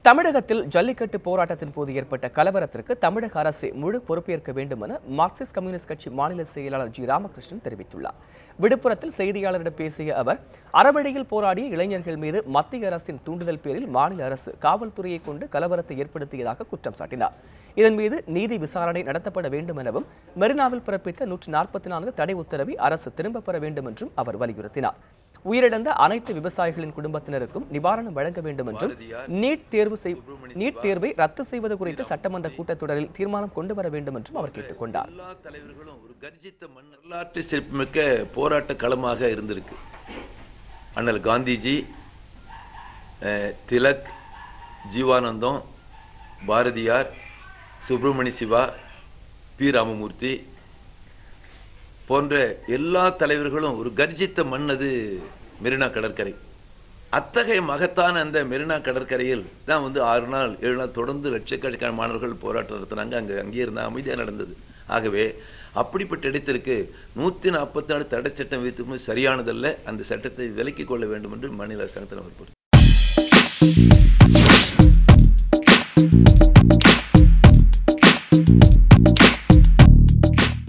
தமிழகத்தில் ஜல்லிக்கட்டு போராட்டத்தின் போது ஏற்பட்ட கலவரத்திற்கு தமிழக அரசு முழு பொறுப்பேற்க வேண்டும் என மார்க்சிஸ்ட் கம்யூனிஸ்ட் கட்சி மாநில செயலாளர் ஜி ராமகிருஷ்ணன் தெரிவித்துள்ளார். விழுப்புரத்தில் செய்தியாளரிடம் பேசிய அவர், அறவழியில் போராடிய இளைஞர்கள் மீது மத்திய அரசின் தூண்டுதல் பேரில் மாநில அரசு காவல்துறையை கொண்டு கலவரத்தை ஏற்படுத்தியதாக குற்றம் சாட்டினார். இதன் மீது நீதி விசாரணை நடத்தப்பட வேண்டும் எனவும், மெரினாவில் பிறப்பித்த 144 தடை உத்தரவை அரசு திரும்பப் பெற வேண்டும் என்றும் அவர் வலியுறுத்தினார். உயிரிழந்த அனைத்து விவசாயிகளின் குடும்பத்தினருக்கும் நிவாரணம் வழங்க வேண்டும் என்றும், நீட் தேர்வை ரத்து செய்வது குறித்து சட்டமன்ற கூட்டத்தொடரில் தீர்மானம் கொண்டு வர வேண்டும் என்றும் அவர் கேட்டுக் கொண்டார். எல்லா தலைவர்களும் ஒரு கர்ஜித்த வரலாற்று சிறப்புமிக்க போராட்ட களமாக இருந்திருக்கு. அண்ணல் காந்திஜி, திலக், ஜீவானந்தம், பாரதியார், சுப்பிரமணிய சிவா, பி ராமமூர்த்தி போன்ற எல்லா தலைவர்களும் ஒரு கர்ஜித்த மண் அது மெரினா கடற்கரை. அத்தகைய மகத்தான அந்த மெரினா கடற்கரையில் தான் 6 நாள் 7 நாள் தொடர்ந்து லட்சக்கணக்கான மாணவர்கள் போராட்டம் நடத்தினாங்க. அங்கே இருந்தால் அமைதியாக நடந்தது. ஆகவே அப்படிப்பட்ட இடத்திற்கு 144 தடை சட்டம் வைத்திருப்பது சரியானதல்ல. அந்த சட்டத்தை விலக்கிக் கொள்ள வேண்டும் என்று மாநில அரசாங்கத்தில் வற்புறுத்தினார்.